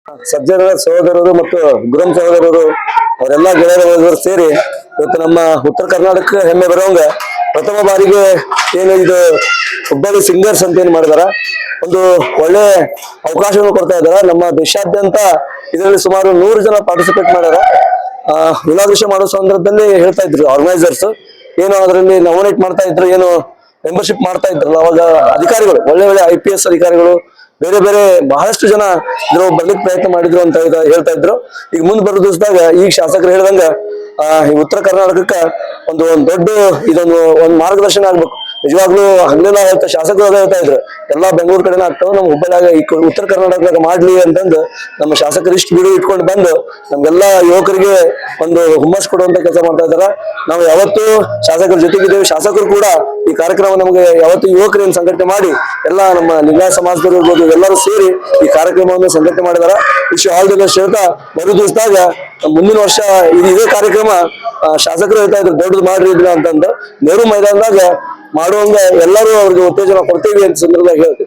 ಸಜ್ಜನ ಸಹೋದರರು ಮತ್ತು ಗುರಂ ಸಹೋದರರು ಅವರೆಲ್ಲಾ ಗೆಳೆಯರು ಸೇರಿ ಇವತ್ತು ನಮ್ಮ ಉತ್ತರ ಕರ್ನಾಟಕ ಹೆಮ್ಮೆ ಬರೋಂಗ ಪ್ರಥಮ ಬಾರಿಗೆ ಏನು ಇದು ಹುಬ್ಬಳ್ಳಿ ಸಿಂಗರ್ಸ್ ಅಂತ ಏನ್ ಮಾಡಿದಾರ ಒಂದು ಒಳ್ಳೆ ಅವಕಾಶವನ್ನು ಕೊಡ್ತಾ ಇದಾರ. ನಮ್ಮ ದೇಶಾದ್ಯಂತ ಇದರಲ್ಲಿ ಸುಮಾರು 100 ಜನ ಪಾರ್ಟಿಸಿಪೇಟ್ ಮಾಡ್ಯಾರ. ವಿನಾದೃಶ್ಯ ಮಾಡೋ ಸಂದರ್ಭದಲ್ಲಿ ಹೇಳ್ತಾ ಇದ್ರು ಆರ್ಗನೈಸರ್ಸ್ ಏನು ಅದರಲ್ಲಿ ನಾಮಿನೇಟ್ ಮಾಡ್ತಾ ಇದ್ರು, ಏನು ಮೆಂಬರ್ಶಿಪ್ ಮಾಡ್ತಾ ಇದ್ರಲ್ಲ, ಅವಾಗ ಅಧಿಕಾರಿಗಳು ಒಳ್ಳೆ ಒಳ್ಳೆ IPS ಅಧಿಕಾರಿಗಳು ಬೇರೆ ಬೇರೆ ಬಹಳಷ್ಟು ಜನ ಇದ್ರ ಬರ್ಲಿಕ್ಕೆ ಪ್ರಯತ್ನ ಮಾಡಿದ್ರು ಅಂತ ಹೇಳ್ತಾ ಇದ್ರು. ಈಗ ಮುಂದೆ ಬರೋ ದಿವಸದಾಗ ಈಗ ಶಾಸಕರು ಹೇಳ್ದಂಗ ಈ ಉತ್ತರ ಕರ್ನಾಟಕಕ್ಕ ಒಂದು ದೊಡ್ಡ ಇದೊಂದು ಮಾರ್ಗದರ್ಶನ ಆಗ್ಬೇಕು. ನಿಜವಾಗ್ಲೂ ಹಗಲೆಲ್ಲ ಹೇಳ್ತಾ ಶಾಸಕರು ಹೇಳ್ತಾ ಇದ್ರು ಎಲ್ಲಾ ಬೆಂಗಳೂರು ಕಡೆನ ಆಗ್ತಾವ, ನಮ್ಮ ಹುಬ್ಬಳ್ಳಿಯಾಗ ಈ ಉತ್ತರ ಕರ್ನಾಟಕದಾಗ ಮಾಡ್ಲಿ ಅಂತಂದು ನಮ್ಮ ಶಾಸಕರು ಇಷ್ಟು ಬಿಡು ಇಟ್ಕೊಂಡು ಬಂದು ನಮ್ಗೆಲ್ಲಾ ಯುವಕರಿಗೆ ಒಂದು ಹುಮ್ಮಸ್ ಕೊಡುವಂತ ಕೆಲಸ ಮಾಡ್ತಾ ಇದಾರ. ನಾವು ಯಾವತ್ತೂ ಶಾಸಕರ ಜೊತೆಗಿದ್ದೇವೆ. ಶಾಸಕರು ಕೂಡ ಈ ಕಾರ್ಯಕ್ರಮ ನಮಗೆ ಯಾವತ್ತು ಯುವಕರೇನು ಸಂಘಟನೆ ಮಾಡಿ ಎಲ್ಲಾ ನಮ್ಮ ಲಿಂಗಾಯತ ಸಮಾಜದವರು ಇರ್ಬೋದು ಎಲ್ಲರೂ ಸೇರಿ ಈ ಕಾರ್ಯಕ್ರಮವನ್ನು ಸಂಘಟನೆ ಮಾಡಿದಾರ. ವಿಶ್ ಆಲ್ ದಿ ಬೆಸ್ಟ್ ಹೇಳ್ತಾ ಬರೋ ದಿವಸದಾಗ ಮುಂದಿನ ವರ್ಷ ಇದೇ ಕಾರ್ಯಕ್ರಮ ಶಾಸಕರು ಹೇಳ್ತಾ ಇದ್ರು ದೊಡ್ಡದು ಮಾಡ್ರಿ ಇದ್ರ ಅಂತಂದು ನೆಹರು ಮೈದಾನದಾಗ ಮಾಡುವಂಗ ಎಲ್ಲರೂ ಅವ್ರಿಗೆ ಉತ್ತೇಜನ ಕೊಡ್ತೇವೆ ಅಂತ ಸಂದರ್ಭದಾಗ ಹೇಳ್ತೀವಿ.